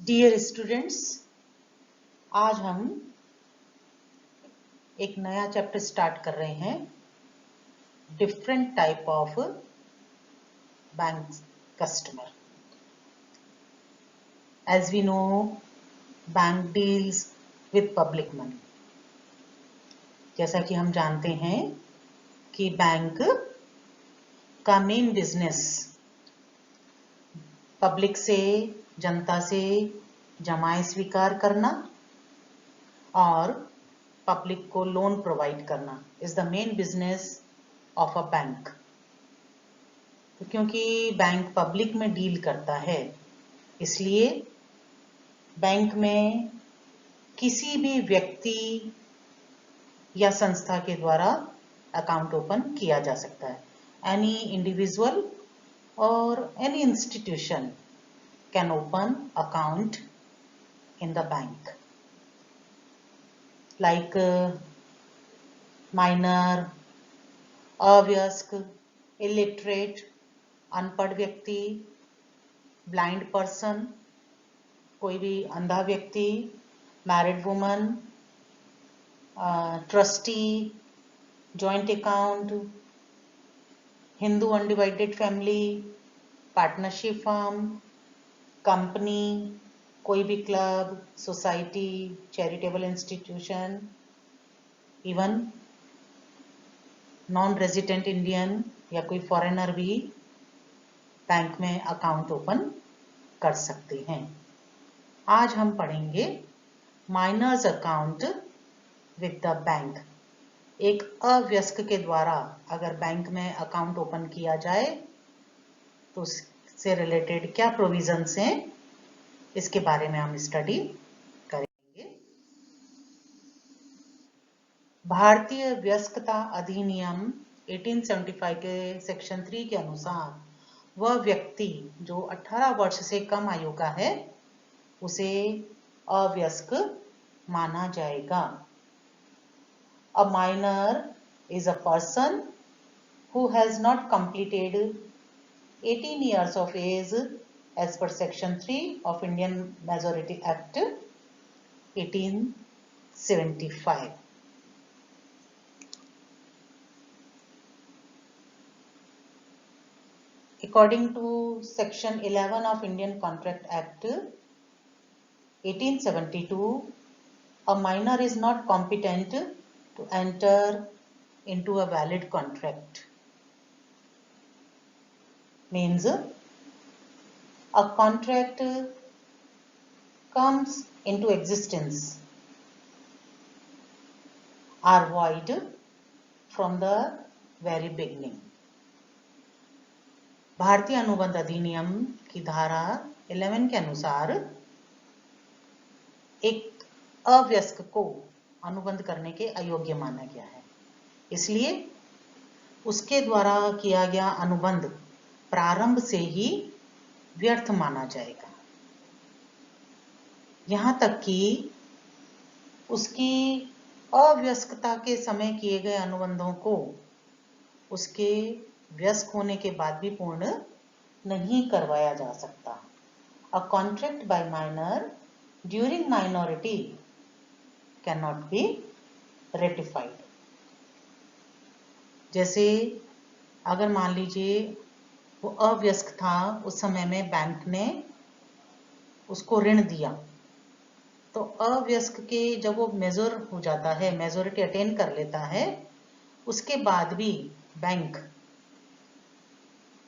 Dear students, आज हम एक नया चैप्टर स्टार्ट कर रहे हैं। Different type of bank customer. As we know, bank deals with public money. जैसा कि हम जानते हैं कि बैंक का मेन बिजनेस पब्लिक से, जनता से जमाएं स्वीकार करना और पब्लिक को लोन प्रोवाइड करना is the main business of a bank. तो क्योंकि बैंक पब्लिक में डील करता है, इसलिए बैंक में किसी भी व्यक्ति या संस्था के द्वारा अकाउंट ओपन किया जा सकता है। एनी इंडिविजुअल और any institution can open account in the bank, like minor, अवयस्क, इलिटरेट, अनपढ़ व्यक्ति, ब्लाइंड पर्सन, कोई भी अंधा व्यक्ति, married woman, trustee, joint account, Hindu undivided family, partnership firm, company, कोई भी club, society, charitable institution, even non resident Indian या कोई फॉरेनर भी बैंक में अकाउंट ओपन कर सकते हैं। आज हम पढ़ेंगे minors account with the bank. एक अवयस्क के द्वारा अगर बैंक में अकाउंट ओपन किया जाए तो उससे रिलेटेड क्या प्रोविजंस हैं, इसके बारे में हम स्टडी करेंगे। भारतीय वयस्कता अधिनियम 1875 के सेक्शन 3 के अनुसार वह व्यक्ति जो 18 वर्ष से कम आयु का है उसे अवयस्क माना जाएगा। A minor is a person who has not completed 18 years of age as per section 3 of Indian Majority Act 1875. According to section 11 of Indian Contract Act 1872, a minor is not competent to enter into a valid contract. Means a contract comes into existence are void from the very beginning. भारतीय अनुबंध अधिनियम की धारा 11 के अनुसार एक अवयस्क को अनुबंध करने के अयोग्य माना गया है, इसलिए उसके द्वारा किया गया अनुबंध प्रारंभ से ही व्यर्थ माना जाएगा। यहाँ तक कि उसकी अवयस्कता के समय किए गए अनुबंधों को उसके व्यस्क होने के बाद भी पूर्ण नहीं करवाया जा सकता। A contract by minor during minority can not be ratified. जैसे अगर मान लीजिए वो अवयस्क था, उस समय में बैंक ने उसको ऋण दिया, तो अवयस्क के जब वो मेजर हो जाता है, मेजोरिटी अटेन कर लेता है, उसके बाद भी बैंक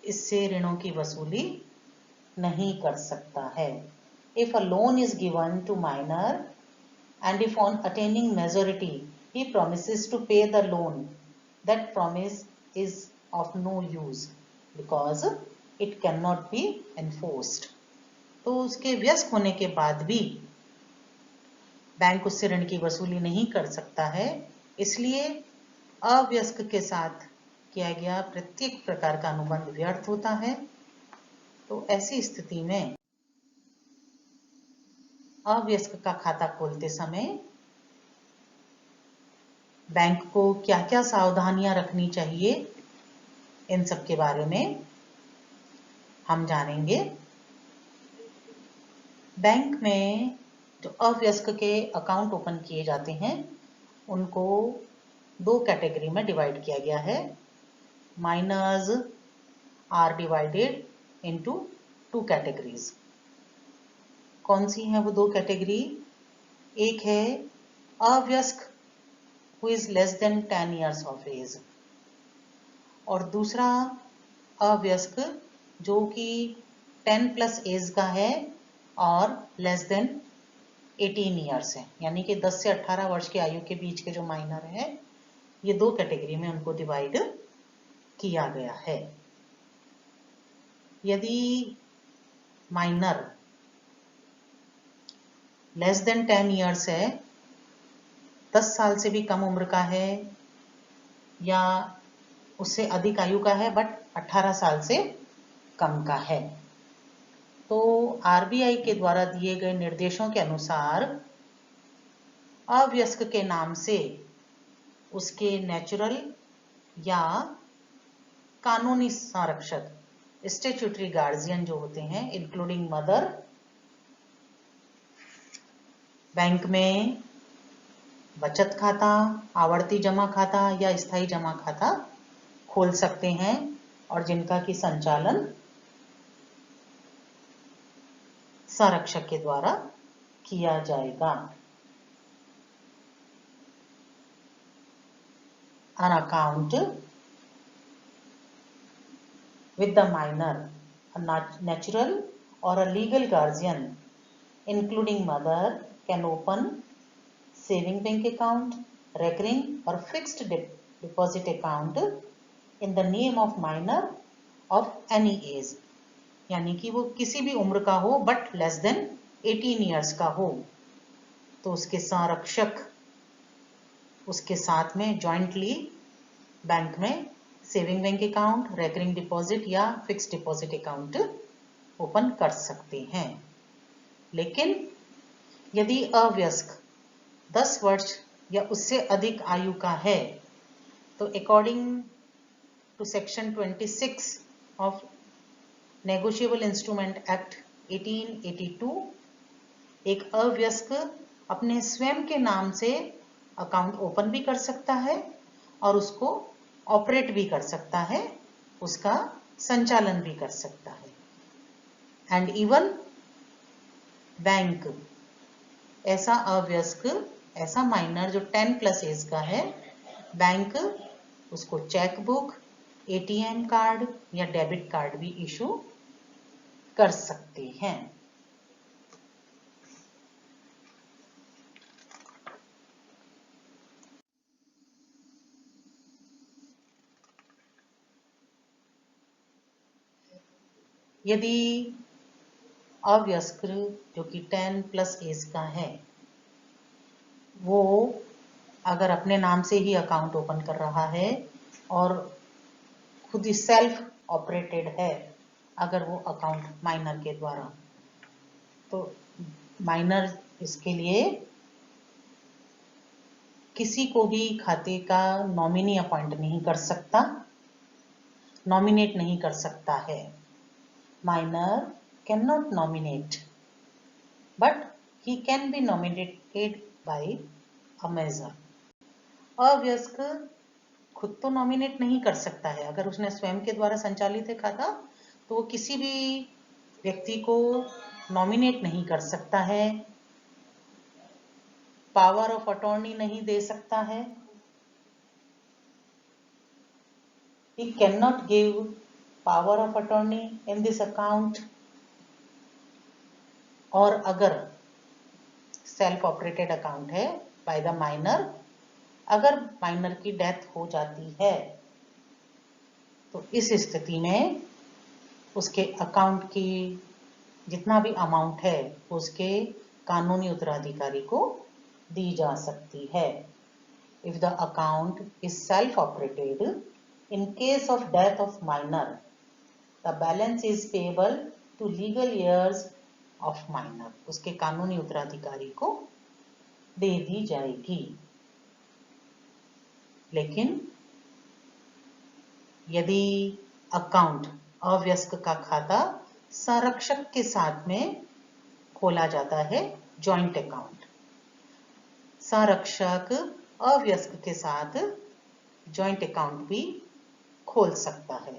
इससे ऋणों की वसूली नहीं कर सकता है। If a loan is given to minor and if on attaining majority he promises to pay the loan, that promise is of no use because it cannot be enforced. तो उसके व्यस्क होने के बाद भी बैंक उससे ऋण की वसूली नहीं कर सकता है, इसलिए अवयस्क के साथ किया गया प्रत्येक प्रकार का अनुबंध व्यर्थ होता है। तो ऐसी स्थिति में अवयस्क का खाता खोलते समय बैंक को क्या क्या सावधानियां रखनी चाहिए, इन सब के बारे में हम जानेंगे। बैंक में जो अवयस्क के अकाउंट ओपन किए जाते हैं उनको दो कैटेगरी में डिवाइड किया गया है. Minors are divided into two categories. कौन सी हैं वो दो कैटेगरी? एक है अवयस्क who is less than 10 years of age और दूसरा अवयस्क जो कि 10 प्लस एज का है और लेस देन 18 ईयर्स है, यानी कि 10 से 18 वर्ष की आयु के बीच के जो माइनर है, ये दो कैटेगरी में उनको डिवाइड किया गया है. यदि माइनर लेस देन 10 ईयर्स है, 10 साल से भी कम उम्र का है या उससे अधिक आयु का है बट 18 साल से कम का है, तो आरबीआई के द्वारा दिए गए निर्देशों के अनुसार अवयस्क के नाम से उसके नेचुरल या कानूनी संरक्षक स्टैट्यूटरी गार्जियन जो होते हैं, इंक्लूडिंग मदर, बैंक में बचत खाता, आवर्ती जमा खाता या स्थायी जमा खाता खोल सकते हैं और जिनका की संचालन संरक्षक के द्वारा किया जाएगा. An account with the minor, a natural or a legal guardian, including mother, can open saving bank account, recurring or fixed deposit account in the name of minor of any age. यानी कि वो किसी भी उम्र का हो but less than 18 years का हो, तो उसके संरक्षक उसके साथ में जॉइंटली बैंक में saving bank account, recurring deposit या फिक्स्ड डिपॉजिट अकाउंट ओपन कर सकते हैं. लेकिन यदि अवयस्क 10 वर्ष या उससे अधिक आयु का है, तो according to section 26 of negotiable instrument act 1882, एक अवयस्क अपने स्वयं के नाम से अकाउंट ओपन भी कर सकता है और उसको ऑपरेट भी कर सकता है, उसका संचालन भी कर सकता है. एंड इवन बैंक ऐसा अवयस्क, ऐसा माइनर जो 10 प्लस एज का है, बैंक उसको चेक बुक, एटीएम कार्ड या डेबिट कार्ड भी इशू कर सकते हैं. यदि अवयस्क जो कि 10 प्लस एज का है, वो अगर अपने नाम से ही अकाउंट ओपन कर रहा है और खुद ही सेल्फ ऑपरेटेड है, अगर वो अकाउंट माइनर के द्वारा, तो माइनर इसके लिए किसी को भी खाते का नॉमिनी अपॉइंट नहीं कर सकता, नॉमिनेट नहीं कर सकता है. Minor can not nominate but he can be nominated by a major. अवयस्क खुद तो नॉमिनेट नहीं कर सकता है, अगर उसने स्वयं के द्वारा संचालित है खाता, तो वो किसी भी व्यक्ति को नॉमिनेट नहीं कर सकता है, पावर ऑफ अटॉर्नी नहीं दे सकता है. He cannot give power of attorney in this account. और अगर सेल्फ ऑपरेटेड अकाउंट है बाय द माइनर, अगर माइनर की डेथ हो जाती है, तो इस स्थिति में उसके अकाउंट की जितना भी अमाउंट है उसके कानूनी उत्तराधिकारी को दी जा सकती है. If the account is self-operated, in case of death of minor, the balance is payable to legal heirs of minor. उसके कानूनी उत्तराधिकारी को दे दी जाएगी. लेकिन यदि अकाउंट अवयस्क का खाता संरक्षक के साथ में खोला जाता है जॉइंट अकाउंट। संरक्षक अवयस्क के साथ जॉइंट अकाउंट भी खोल सकता है।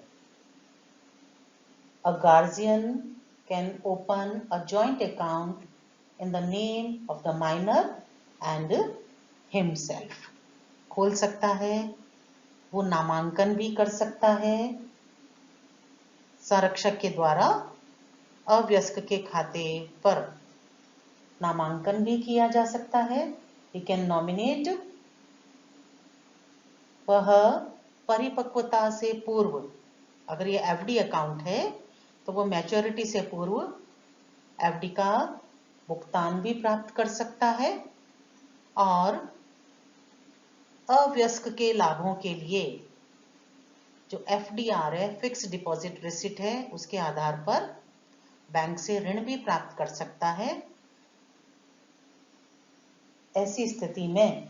A guardian can open a joint account in the name of the minor and himself. खोल सकता है, वो नामांकन भी कर सकता है। संरक्षक के द्वारा अवयस्क के खाते पर नामांकन भी किया जा सकता है। He can nominate। वह परिपक्वता से पूर्व, अगर ये एफडी अकाउंट है तो वो मैच्योरिटी से पूर्व एफडी का भुगतान भी प्राप्त कर सकता है और अवयस्क के लाभों के लिए जो एफडीआर है, फिक्स डिपॉजिट रिसिट है, उसके आधार पर बैंक से ऋण भी प्राप्त कर सकता है। ऐसी स्थिति में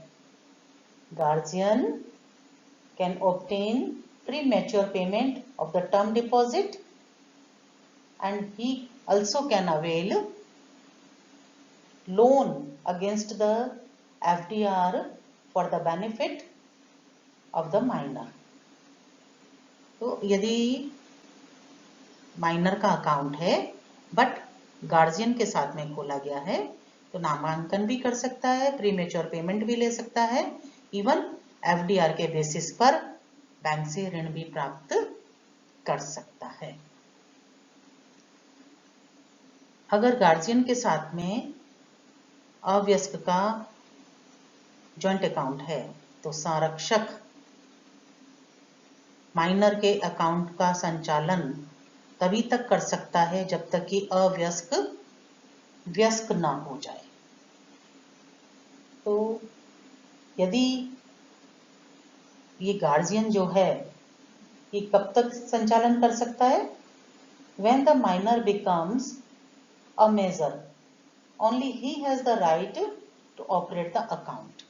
guardian can obtain premature payment of the term deposit and he also can avail loan against the FDR for the benefit of the minor। तो यदि माइनर का अकाउंट है बट गार्जियन के साथ में खोला गया है तो नामांकन भी कर सकता है, प्रीमेच्योर पेमेंट भी ले सकता है, इवन एफडीआर के बेसिस पर बैंक से ऋण भी प्राप्त कर सकता है। अगर गार्जियन के साथ में अवयस्क का जॉइंट अकाउंट है तो संरक्षक माइनर के अकाउंट का संचालन तभी तक कर सकता है जब तक कि अवयस्क व्यस्क ना हो जाए। तो यदि ये गार्जियन जो है ये कब तक संचालन कर सकता है? When the minor becomes a major, only he has the right to operate the account।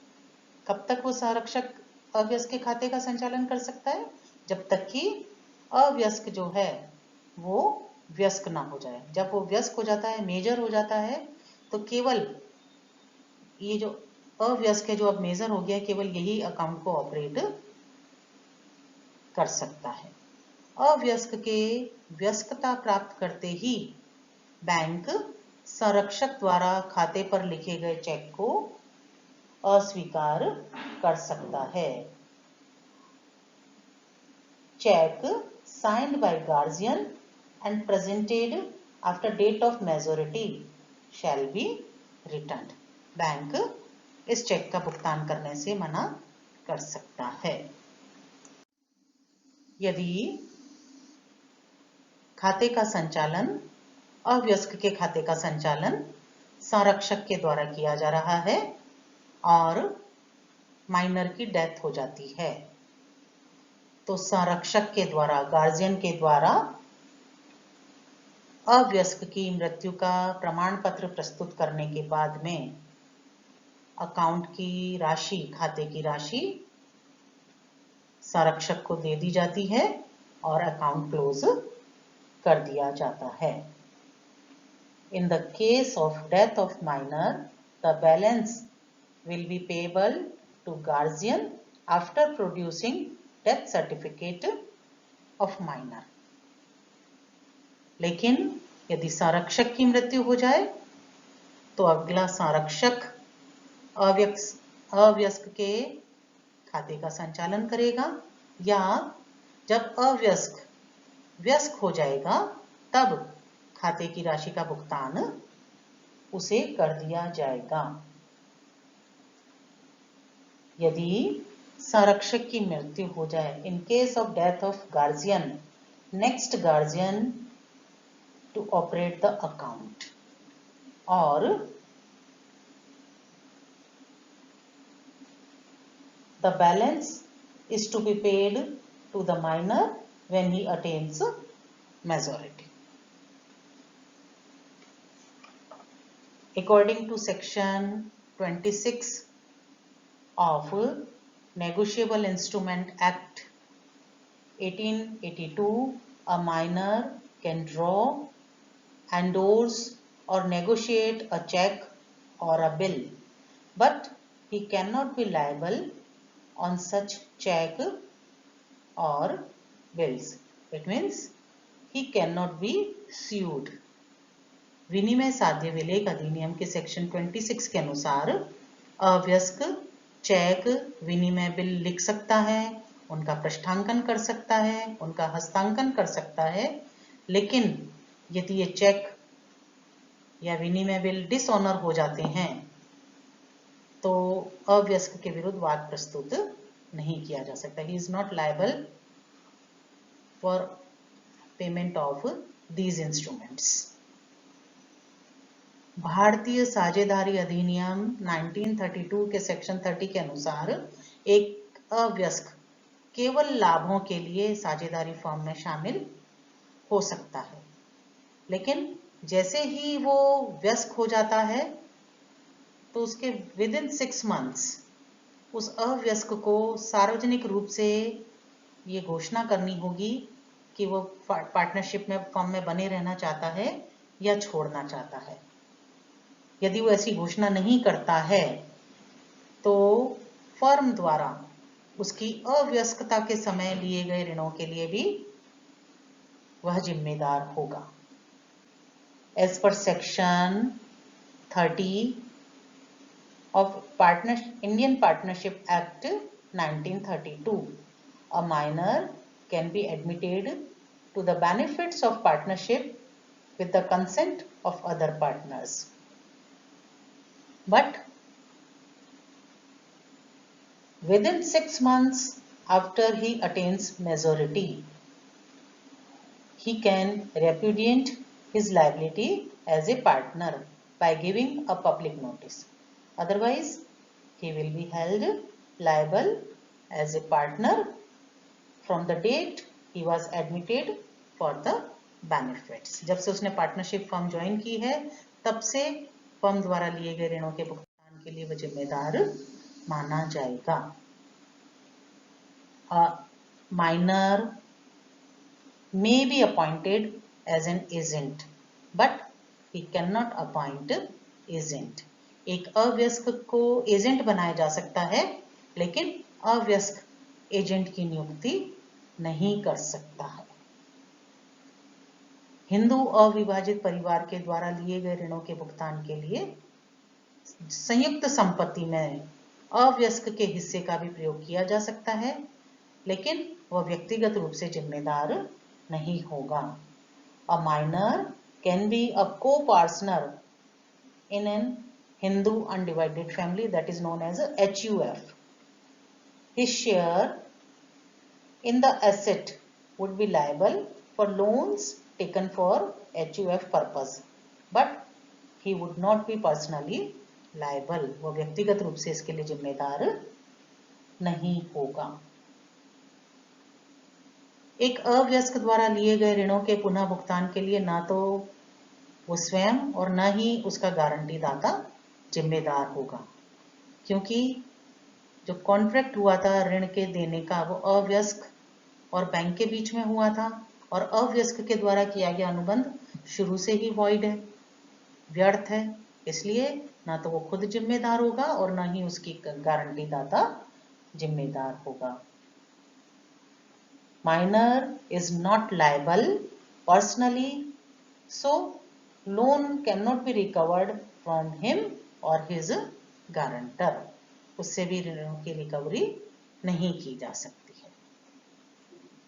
कब तक वो संरक्षक अवयस्क के खाते का संचालन कर सकता है? जब तक कि अवयस्क जो है वो व्यस्क ना हो जाए। जब वो व्यस्क हो जाता है, मेजर हो जाता है, तो केवल ये जो अव्यस्क है जो अब मेजर हो गया, केवल यही अकाउंट को ऑपरेट कर सकता है। अव्यस्क के व्यस्कता प्राप्त करते ही बैंक संरक्षक द्वारा खाते पर लिखे गए चेक को अस्वीकार कर सकता है। Cheque signed by guardian and presented after date of majority shall be returned। Bank इस चेक का भुगतान करने से मना कर सकता है। यदि खाते का संचालन, अवयस्क के खाते का संचालन संरक्षक के द्वारा किया जा रहा है और माइनर की डेथ हो जाती है तो संरक्षक के द्वारा, गार्जियन के द्वारा अवयस्क की मृत्यु का प्रमाण पत्र प्रस्तुत करने के बाद में अकाउंट की राशि, खाते की राशि संरक्षक को दे दी जाती है और अकाउंट क्लोज कर दिया जाता है। In the case of death of minor, the balance will be payable to guardian after producing death certificate of minor। लेकिन यदि संरक्षक की मृत्यु हो जाए तो अगला संरक्षक अवयस्क के खाते का संचालन करेगा या जब अवयस्क व्यस्क हो जाएगा तब खाते की राशि का भुगतान उसे कर दिया जाएगा। यदि संरक्षक की मृत्यु हो जाए, in case of death of guardian, next guardian to operate the account और the balance is to be paid to the minor when he attains majority। According to section 26 of Negotiable Instrument Act 1882, a minor can draw, endorse or negotiate a check or a bill, but he cannot be liable on such check or bills. It means he cannot be sued. विनिमय साध्य विलेख अधिनियम के section 26 के अनुसार अवयस्क check, विनिमय bill लिख सकता है, उनका पृष्ठांकन कर सकता है, उनका हस्तांकन कर सकता है, लेकिन यदि ये चेक या विनिमय बिल डिसऑनर हो जाते हैं तो अवयस्क के विरुद्ध वाद प्रस्तुत नहीं किया जा सकता. He is not liable for payment of these instruments. भारतीय साझेदारी अधिनियम 1932 के सेक्शन 30 के अनुसार एक अवयस्क केवल लाभों के लिए साझेदारी फर्म में शामिल हो सकता है, लेकिन जैसे ही वो व्यस्क हो जाता है तो उसके विद इन 6 months उस अवयस्क को सार्वजनिक रूप से ये घोषणा करनी होगी कि वो पार्टनरशिप में फर्म में बने रहना चाहता है या छोड़ना चाहता है. यदि वो ऐसी घोषणा नहीं करता है तो फर्म द्वारा उसकी अव्यस्कता के समय लिए गए ऋणों के लिए भी वह जिम्मेदार होगा. As per section 30 of Indian Partnership Act 1932, a minor can be admitted to the benefits of partnership with the consent of other partners. But within 6 months after he attains majority, he can repudiate his liability as a partner by giving a public notice. Otherwise, he will be held liable as a partner from the date he was admitted for the benefits. जब से उसने partnership firm join की है तब से firm द्वारा लिए गए ऋणों के भुगतान के लिए वह जिम्मेदार माना जाएगा. A minor may be appointed as an agent, but he cannot appoint agent. एक अव्यस्क को एजेंट बनाया जा सकता है, लेकिन अव्यस्क एजेंट की नियुक्ति नहीं कर सकता है. हिंदू अविभाजित परिवार के द्वारा लिए गए ऋणों के भुगतान के लिए संयुक्त संपत्ति में अव्यस्क के हिस्से का भी प्रयोग किया जा सकता है, लेकिन वह व्यक्तिगत रूप से जिम्मेदार नहीं होगा. A minor can be a co-partner in an Hindu undivided family, that is known as a HUF. His share in the asset would be liable for loans taken for HUF purpose, but he would not be personally liable. वो व्यक्तिगत रूप से इसके लिए जिम्मेदार नहीं होगा. एक अव्यस्क द्वारा लिए गए ऋणों के पुनः भुगतान के लिए ना तो वो स्वयं और न ही उसका गारंटी दाता जिम्मेदार होगा, क्योंकि जो कॉन्ट्रैक्ट हुआ था ऋण के देने का वो अव्यस्क और बैंक के बीच में हुआ था, और अव्यस्क के द्वारा किया गया अनुबंध शुरू से ही वॉइड है, व्यर्थ है. इसलिए ना तो वो खुद जिम्मेदार होगा और ना ही उसकी गारंटी दाता जिम्मेदार होगा. Minor is not liable personally, so loan cannot be recovered from him or his guarantor. उससे भी ऋणों की रिकवरी नहीं की जा सकती है.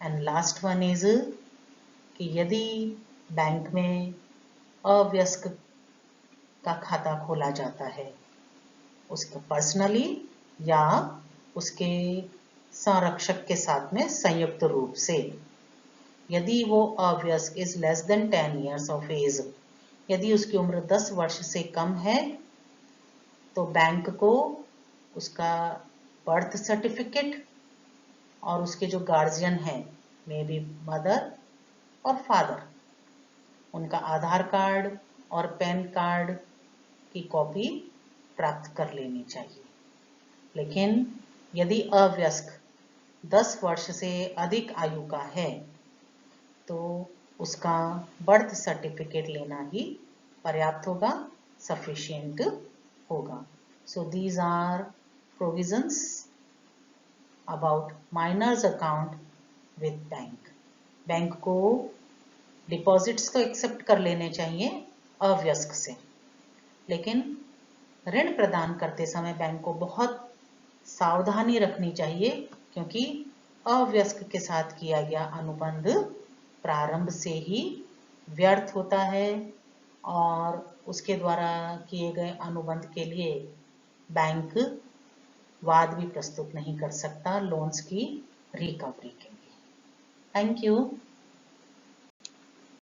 एंड लास्ट वन इज कि यदि बैंक में अव्यस्क का खाता खोला जाता है उसके पर्सनली या उसके संरक्षक के साथ में संयुक्त रूप से, यदि वो अव्यस्क is less than 10 years of age, यदि उसकी उम्र 10 वर्ष से कम है तो बैंक को उसका बर्थ सर्टिफिकेट और उसके जो गार्जियन हैं, मे बी मदर और फादर, उनका आधार कार्ड और पैन कार्ड की कॉपी प्राप्त कर लेनी चाहिए. लेकिन यदि अव्यस्क 10 वर्ष से अधिक आयु का है तो उसका बर्थ सर्टिफिकेट लेना ही पर्याप्त होगा, सफिशिएंट होगा। So these are provisions about minors account with bank. Bank को डिपॉजिट्स तो एक्सेप्ट कर लेने चाहिए अवयस्क से, लेकिन ऋण प्रदान करते समय बैंक को बहुत सावधानी रखनी चाहिए, क्योंकि अवयस्क के साथ किया गया अनुबंध प्रारंभ से ही व्यर्थ होता है और उसके द्वारा किए गए अनुबंध के लिए बैंक वाद भी प्रस्तुत नहीं कर सकता लोन्स की रिकवरी के लिए। Thank you.